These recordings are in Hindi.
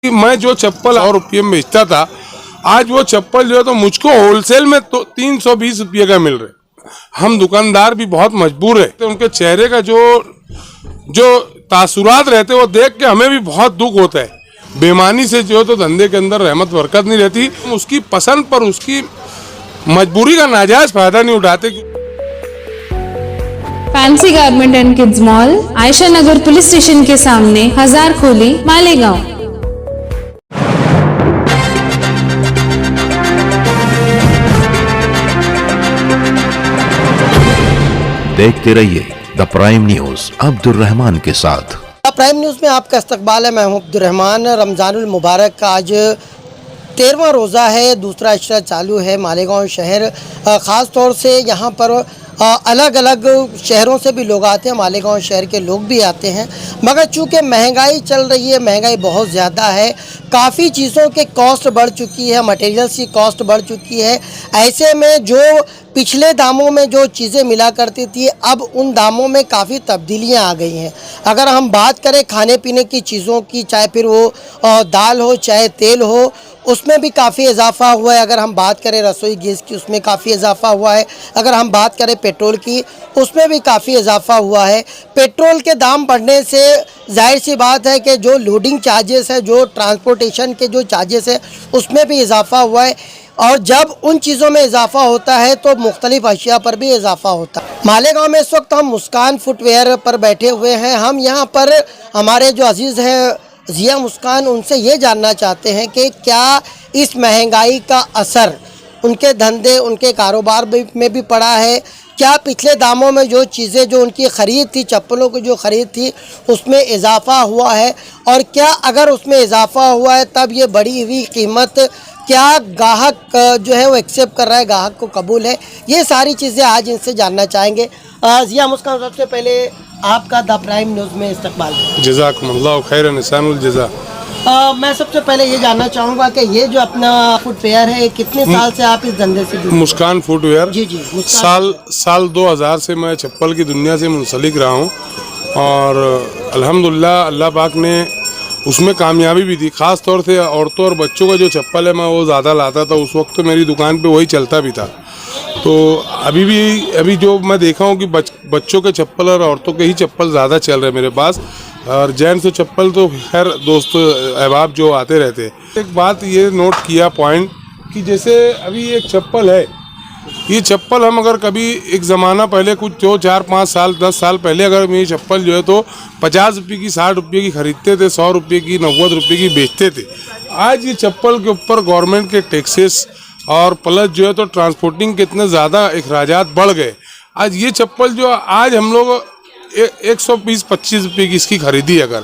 कि मैं जो चप्पल 100 रुपये में बेचता था, आज वो चप्पल जो है तो मुझको होलसेल में तो 320 रुपये का मिल रहा है। हम दुकानदार भी बहुत मजबूर है, तो उनके चेहरे का जो तासुरात रहते वो देख के हमें भी बहुत दुख होता है। बेईमानी से जो है तो धंधे के अंदर रहमत बरकत नहीं रहती, उसकी पसंद पर उसकी मजबूरी का नाजायज फायदा नहीं उठाते। Fancy garment and kids mall, Ayesha Nagar police station के सामने, हजार खोली, मालेगांव। देखते रहिए the prime news Abdul Rahman के साथ। द प्राइम न्यूज़ में आपका इस्तकबाल है। मैं हूं अब्दुल रहमान। रमज़ानुल मुबारक का आज 13वां रोज़ा है, दूसरा इश्रा चालू है। मालेगांव शहर ख़ास तौर से यहाँ पर अलग अलग शहरों से भी लोग आते हैं, मालेगांव शहर के लोग भी आते हैं, मगर चूँकि महंगाई चल रही है, महंगाई बहुत ज़्यादा है, काफ़ी चीज़ों के कॉस्ट बढ़ चुकी है, मटेरियल्स की कॉस्ट बढ़ चुकी है। ऐसे में जो पिछले दामों में जो चीज़ें मिला करती थी, अब उन दामों में काफ़ी तब्दीलियां आ गई हैं। अगर हम बात करें खाने पीने की चीज़ों की, चाहे फिर वो दाल हो चाहे तेल हो, उसमें भी काफ़ी इजाफा हुआ है। अगर हम बात करें रसोई गैस की, उसमें काफ़ी इजाफा हुआ है। अगर हम बात करें पेट्रोल की, उसमें भी काफ़ी इजाफा हुआ है। पेट्रोल के दाम बढ़ने से जाहिर सी बात है कि जो लोडिंग चार्जेस है, जो ट्रांसपोर्टेशन के जो चार्जेस है, उसमें भी इजाफा हुआ है। और जब उन चीज़ों में इजाफा होता है तो मुख्तलिफ अशिया पर भी इजाफा होता है। मालेगांव में इस वक्त हम मुस्कान फुटवेयर पर बैठे हुए हैं। हम यहाँ पर हमारे जो अजीज़ हैं जिया मुस्कान, उनसे ये जानना चाहते हैं कि क्या इस महंगाई का असर उनके धंधे, उनके कारोबार में भी पड़ा है? क्या पिछले दामों में जो चीज़ें जो उनकी ख़रीद थी, चप्पलों की जो ख़रीद थी, उसमें इजाफा हुआ है? और क्या अगर उसमें इजाफा हुआ है तब ये बढ़ी हुई कीमत क्या ग्राहक जो है वो एक्सेप्ट कर रहा है, ग्राहक को कबूल है? ये सारी चीज़ें आज इनसे जानना चाहेंगे। जिया मुस्कान, सबसे पहले आपका द प्राइम न्यूज़ में इस्तकबाल है। जज़ाकुमुल्लाह खैरन निसानुल जज़ा। मैं सबसे पहले ये जानना चाहूँगा कि ये जो अपना फुटवेयर है, कितने साल से आप इस धंधे से जुड़े? मुस्कान फुटवेयर जी मुस्कान। साल 2000 से मैं चप्पल की दुनिया से मुंसलिक रहा हूँ और अल्हम्दुलिल्लाह अल्लाह पाक ने उसमें कामयाबी भी दी। ख़ास तौर से औरतों और बच्चों का जो चप्पल है मैं वो ज़्यादा लाता था। उस वक्त तो मेरी दुकान पे वही चलता भी था। तो अभी जो मैं देखा हूँ कि बच्चों के चप्पल और औरतों के ही चप्पल ज़्यादा चल रहे मेरे पास, और जेंट्स तो चप्पल तो खैर दोस्त अहबाब जो आते रहते। एक बात ये नोट किया पॉइंट कि जैसे अभी एक चप्पल है, ये चप्पल हम अगर कभी एक ज़माना पहले कुछ जो 4-5 साल 10 साल पहले अगर मेरी चप्पल जो है तो 50 रुपये की 60 रुपये की ख़रीदते थे, 100 रुपये की 90 रुपये की बेचते थे। आज ये चप्पल के ऊपर गवर्नमेंट के टैक्सेस और प्लस जो है तो ट्रांसपोर्टिंग के इतने ज़्यादा अखराजात बढ़ गए। आज ये चप्पल जो आज हम लोग 120-25 रुपये की इसकी खरीदी, अगर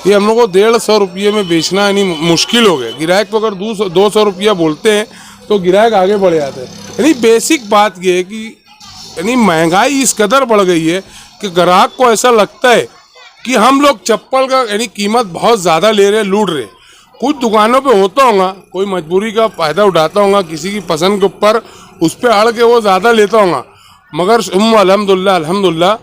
ये हम लोग को 150 रुपये में बेचना यानी मुश्किल हो गया। ग्राहक को अगर 200 रुपया बोलते हैं तो ग्राहक आगे बढ़ जाते हैं। यानी बेसिक बात ये है कि यानी महंगाई इस कदर बढ़ गई है कि ग्राहक को ऐसा लगता है कि हम लोग चप्पल का यानी कीमत बहुत ज़्यादा ले रहे, लूट रहे। कुछ दुकानों पे होता होगा, कोई मजबूरी का फ़ायदा उठाता होगा, किसी की पसंद के ऊपर उस पर अड़ के वो ज़्यादा लेता होगा, मगर अल्हम्दुलिल्लाह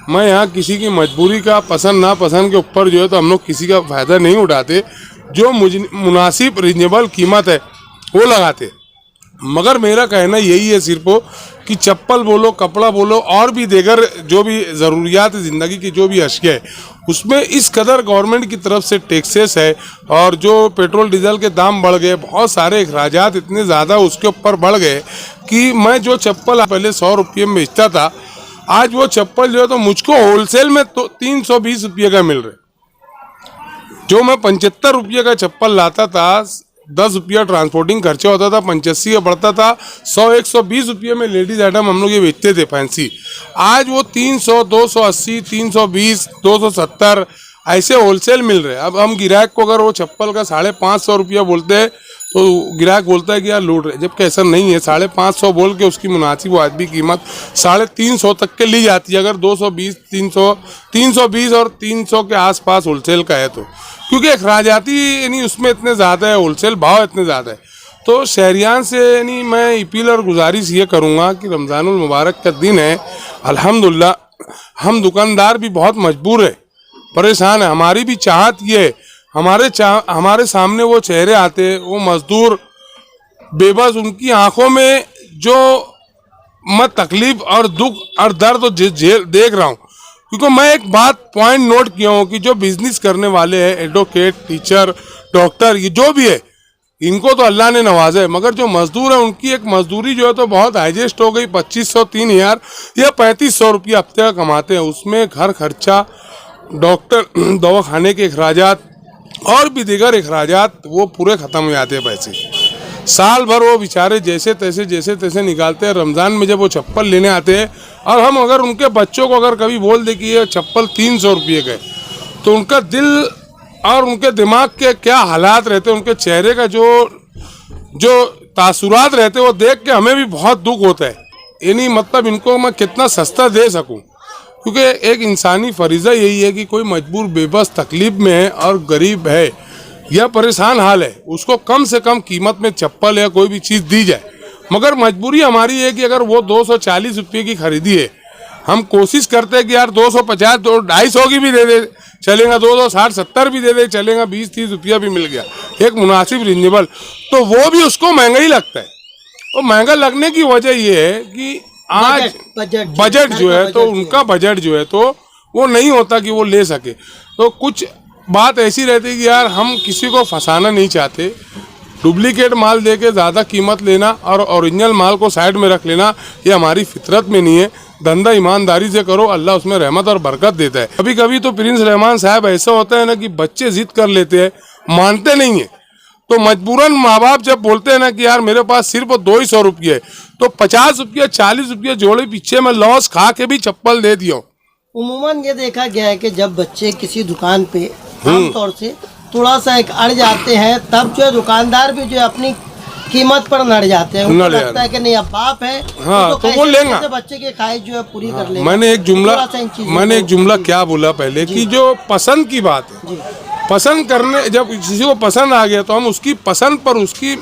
मैं यहाँ किसी की मजबूरी का पसंद नापसंद के ऊपर जो है तो हम लोग किसी का फ़ायदा नहीं उठाते। जो मुनासिब रीजनेबल कीमत है वो लगाते। मगर मेरा कहना यही है सिर्फ कि चप्पल बोलो, कपड़ा बोलो, और भी दीगर जो भी ज़रूरियात ज़िंदगी की जो भी अशिया है, उसमें इस कदर गवर्नमेंट की तरफ से टैक्सेस है और जो पेट्रोल डीजल के दाम बढ़ गए, बहुत सारे अखराजात इतने ज़्यादा उसके ऊपर बढ़ गए कि मैं जो चप्पल पहले 100 रुपये में बेचता था, आज वो चप्पल जो है तो मुझको होलसेल में तो 320 रुपये का मिल रहा। जो मैं 75 रुपये का चप्पल लाता था, 10 रुपया ट्रांसपोर्टिंग खर्चा होता था, 85 का बढ़ता था, 100-120 रुपये में लेडीज़ आइटम हम लोग ये बेचते थे फैंसी। आज वो 300, 280, 320, 270 ऐसे होलसेल मिल रहे हैं। अब हम ग्राहक को अगर वो चप्पल का 550 रुपया बोलते हैं तो ग्राहक बोलता है कि यार लूट रहे, जबकि ऐसा नहीं है। 550 बोल के उसकी मुनासिब वाजिबी कीमत 350 तक के ली जाती है अगर 220, 320 और 300 के आसपास होलसेल का है तो, क्योंकि अखराजाती यानी उसमें इतने ज़्यादा है, होलसेल भाव इतने ज़्यादा है। तो शहरियान से यानी मैं अपील और गुजारिश ये करूँगा कि रमज़ानुल मुबारक का दिन है, अल्हम्दुलिल्लाह हम दुकानदार भी बहुत मजबूर है, परेशान है। हमारी भी चाहत ये है, हमारे सामने वो चेहरे आते हैं, वो मजदूर बेबस, उनकी आंखों में जो मैं तकलीफ और दुख और दर्द देख रहा हूँ। क्योंकि मैं एक बात पॉइंट नोट किया हूँ कि जो बिजनेस करने वाले हैं, एडवोकेट, टीचर, डॉक्टर, ये जो भी है, इनको तो अल्लाह ने नवाजा है, मगर जो मजदूर है उनकी एक मजदूरी जो है तो बहुत हाईएस्ट हो गई। 2500, 3000 या 3500 रुपये हफ्ते का कमाते हैं। उसमें घर खर्चा, डॉक्टर, दवाखाने के अखराजात और भी दीगर अखराजात वो पूरे ख़त्म हो जाते हैं पैसे। साल भर वो बेचारे जैसे तैसे निकालते हैं। रमज़ान में जब वो चप्पल लेने आते हैं और हम अगर उनके बच्चों को अगर कभी बोल दे कि ये चप्पल 300 रुपये का, तो उनका दिल और उनके दिमाग के क्या हालात रहते हैं, उनके चेहरे का जो तासुरात रहते हैं, वो देख के हमें भी बहुत दुख होता है। यानी मतलब इनको मैं कितना सस्ता दे सकूं, क्योंकि एक इंसानी फरीज़ा यही है कि कोई मजबूर, बेबस, तकलीफ में है और गरीब है या परेशान हाल है, उसको कम से कम कीमत में चप्पल या कोई भी चीज़ दी जाए। मगर मजबूरी हमारी है कि अगर वो 240 रुपये की खरीदी है, हम कोशिश करते हैं कि यार 250, 250 की भी दे दे चलेगा, 260, 70 भी दे दे चलेगा, 20-30 रुपया भी मिल गया एक मुनासिब रिजनेबल, तो वो भी उसको महंगा ही लगता है। और महंगा लगने की वजह ये है कि आज बजट जो है तो उनका बजट जो है तो वो नहीं होता कि वो ले सके। तो कुछ बात ऐसी रहती है कि यार हम किसी को फंसाना नहीं चाहते, डुप्लीकेट माल दे के ज़्यादा कीमत लेना और ओरिजिनल माल को साइड में रख लेना ये हमारी फितरत में नहीं है। धंधा ईमानदारी से करो, अल्लाह उसमें रहमत और बरकत देता है। कभी कभी तो प्रिंस रहमान साहब ऐसा होता है ना कि बच्चे जिद कर लेते हैं, मानते नहीं है, तो मजबूरन माँ बाप जब बोलते हैं ना कि यार मेरे पास सिर्फ 200 रुपये है, तो 50 रुपये 40 रुपये जोड़े पीछे मैं लॉस खा के भी चप्पल दे दिया। उमूमन ये देखा गया है कि जब बच्चे किसी दुकान पे आमतौर से थोड़ा सा एक अड़ जाते हैं, तब जो है दुकानदार भी जो है अपनी कीमत पर नड़ जाते हैं। उनको लगता है कि नहीं अब बाप है, हाँ, तो वो लेंगे, बच्चे की ख्वाहिश जो है पूरी कर लेंगे। मैंने एक जुमला क्या बोला पहले कि जो पसंद की बात है, पसंद करने, जब किसी को पसंद आ गया तो हम उसकी पसंद पर उसकी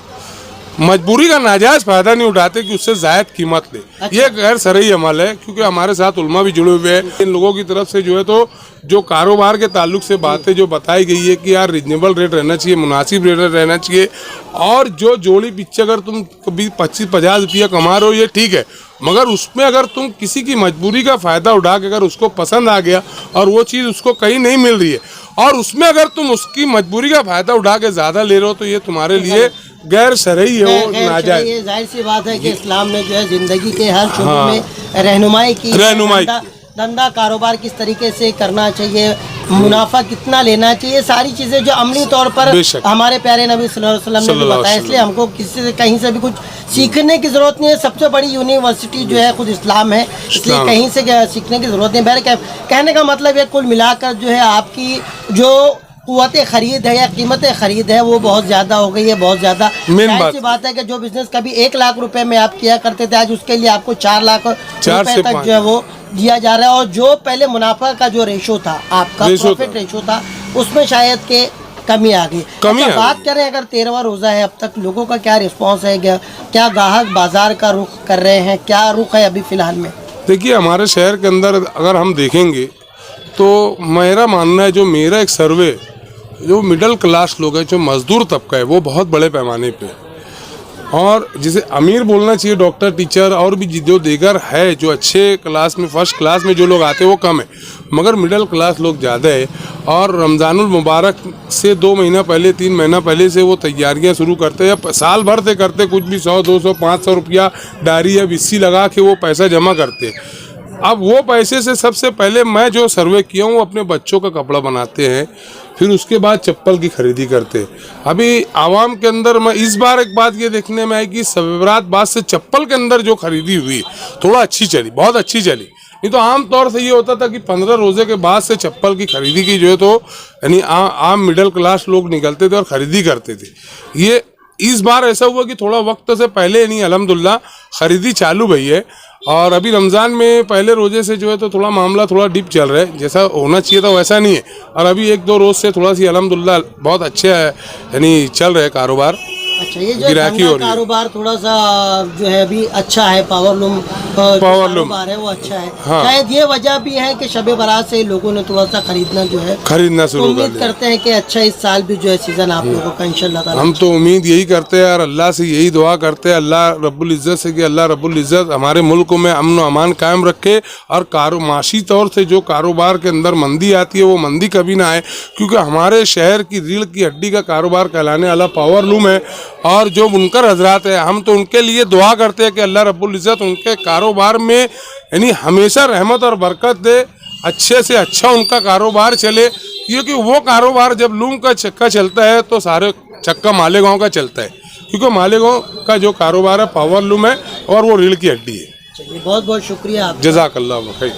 मजबूरी का नाजायज फायदा नहीं उठाते कि उससे जायद कीमत ले। अच्छा। ये गैर शरई अमल है, क्योंकि हमारे साथ उल्मा भी जुड़े हुए हैं। इन लोगों की तरफ से जो है तो जो कारोबार के ताल्लुक से बातें जो बताई गई है कि यार रिजनेबल रेट रहना चाहिए, मुनासिब रेट रहना चाहिए, और जो जोड़ी पीछे अगर तुम कभी 25-50 रुपया कमा रहे हो ये ठीक है, मगर उसमें अगर तुम किसी की मजबूरी का फ़ायदा उठा के अगर उसको पसंद आ गया और वो चीज़ उसको कहीं नहीं मिल रही है और उसमें अगर तुम उसकी मजबूरी का फ़ायदा उठा के ज़्यादा ले रहे हो, तो ये तुम्हारे लिए गैर शरई है, वो नाजायज। जाहिर सी बात है कि इस्लाम ने जो है ज़िंदगी के हर शोबे में रहनुमाई की, धंधा कारोबार किस तरीके से करना चाहिए, मुनाफा कितना लेना चाहिए, सारी चीज़ें जो अमली तौर पर हमारे प्यारे नबी सल्लल्लाहु अलैहि वसल्लम ने बताया। इसलिए हमको किसी से कहीं से भी कुछ सीखने की ज़रूरत नहीं है। सबसे बड़ी यूनिवर्सिटी जो है खुद इस्लाम है, इसलिए कहीं से सीखने की ज़रूरत नहीं। बहर कहने का मतलब है कुल मिलाकर जो है आपकी जो कुव्वत खरीद है या कीमत खरीद है वो बहुत ज़्यादा हो गई है, बहुत ज़्यादा। ऐसी बात है कि जो बिजनेस कभी 1 लाख रुपए में आप किया करते थे, आज उसके लिए आपको 4 लाख रुपए तक जो है वो दिया जा रहा है। और जो पहले मुनाफा का जो रेशो था, आपका प्रॉफिट रेशो था, उसमें शायद के कमी आ गई। अच्छा, बात करें अगर 13वां रोज़ा है, अब तक लोगों का क्या रिस्पॉन्स है, क्या ग्राहक बाजार का रुख कर रहे हैं, क्या रुख है अभी फ़िलहाल में? देखिए, हमारे शहर के अंदर अगर हम देखेंगे तो मेरा मानना है, जो मेरा एक सर्वे, जो मिडिल क्लास लोग हैं, जो मजदूर तबका है, वो बहुत बड़े पैमाने पे, और जिसे अमीर बोलना चाहिए, डॉक्टर, टीचर और भी जो दीगर है, जो अच्छे क्लास में, फर्स्ट क्लास में जो लोग आते हैं वो कम है, मगर मिडिल क्लास लोग ज़्यादा है। और रमज़ानुल मुबारक से 2 महीना पहले, 3 महीना पहले से वो तैयारियां शुरू करते हैं, साल भर से करते, कुछ भी 100, 200, 500 रुपया डायरी या बिस्सी लगा के वो पैसा जमा करते। अब वो पैसे से सबसे पहले मैं जो सर्वे किया हूँ, अपने बच्चों का कपड़ा बनाते हैं, फिर उसके बाद चप्पल की खरीदी करते हैं। अभी आवाम के अंदर मैं इस बार एक बात ये देखने में आई कि सवेरात बाद से चप्पल के अंदर जो खरीदी हुई थोड़ा अच्छी चली, बहुत अच्छी चली। नहीं तो आम तौर से ये होता था कि 15 रोज़े के बाद से चप्पल की खरीदी की जो है तो यानी आम मिडिल क्लास लोग निकलते थे और ख़रीदी करते थे। ये इस बार ऐसा हुआ कि थोड़ा वक्त से पहले नहीं, अल्हम्दुलिल्लाह खरीदी चालू भई है। और अभी रमज़ान में पहले रोजे से जो है तो थोड़ा मामला थोड़ा डिप चल रहा है, जैसा होना चाहिए था वैसा नहीं है। और अभी 1-2 रोज़ से थोड़ा सी अल्हम्दुलिल्लाह बहुत अच्छे है, यानी चल रहे कारोबार। अच्छा, ये जो गिराकी धंधा हो रही है। कारोबार थोड़ा सा जो है अभी अच्छा है, पावरलूम कारोबार है वो अच्छा है। हाँ। शायद ये वजह भी है कि शब बारात से लोगों ने थोड़ा सा खरीदना जो है खरीदना तो शुरू कर उम्मीद दिया। करते हैं कि अच्छा इस साल भी जो है सीजन आप लोगों का इंशाल्लाह ताला। हम तो उम्मीद यही करते हैं और अल्लाह से यही दुआ करते हैं अल्लाह रब्बुल इज़्ज़त से कि अल्लाह रब्बुल इज़्ज़त हमारे मुल्क में अमन व अमान कायम रखे और माशी तौर से जो कारोबार के अंदर मंदी आती है वो मंदी कभी ना आए, क्योंकि हमारे शहर की रीढ़ की हड्डी का कारोबार कहलाने वाला पावरलूम है। और जो बुनकर हजरात है हम तो उनके लिए दुआ करते हैं कि अल्लाह रब्बुल इज़्ज़त उनके कारोबार में यानी हमेशा रहमत और बरकत दे, अच्छे से अच्छा उनका कारोबार चले, क्योंकि वो कारोबार जब लूम का चक्का चलता है तो सारे चक्का मालेगांव का चलता है, क्योंकि मालेगांव का जो कारोबार है पावरलूम है और वो रीढ़ की हड्डी है। चलिए, बहुत बहुत शुक्रिया आप। जज़ाकल्लाह खैर।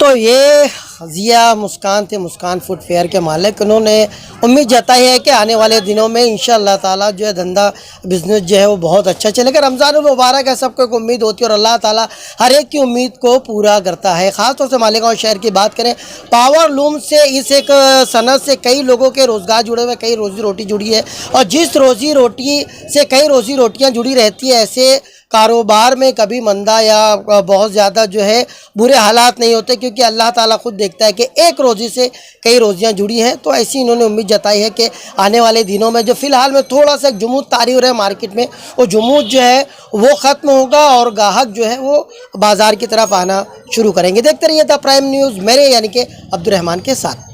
तो ये जिया मुस्कान थे, मुस्कान फुटवेयर के मालिक। उन्होंने उम्मीद जताई है कि आने वाले दिनों में इंशाअल्लाह ताला जो है धंधा बिजनेस जो है वो बहुत अच्छा चलेगा। रमज़ान मुबारक है, सबको एक उम्मीद होती है और अल्लाह ताला हर एक की उम्मीद को पूरा करता है। ख़ास तौर से मालेगांव शहर की बात करें, पावरलूम से इस एक सनत से कई लोगों के रोज़गार जुड़े हुए, कई रोज़ी रोटी जुड़ी है और जिस रोज़ी रोटी से कई रोज़ी रोटियाँ जुड़ी रहती है, ऐसे कारोबार में कभी मंदा या बहुत ज़्यादा जो है बुरे हालात नहीं होते, क्योंकि अल्लाह ताला खुद देखता है कि एक रोज़ी से कई रोज़ियाँ जुड़ी हैं। तो ऐसी इन्होंने उम्मीद जताई है कि आने वाले दिनों में जो फ़िलहाल में थोड़ा सा जुमूद तारी हो रहा है मार्केट में, वो जुमूद जो है वो ख़त्म होगा और गाहक जो है वो बाज़ार की तरफ आना शुरू करेंगे। देखते रहिए द प्राइम न्यूज़ मेरे यानी कि अब्दुर्रहमान के साथ।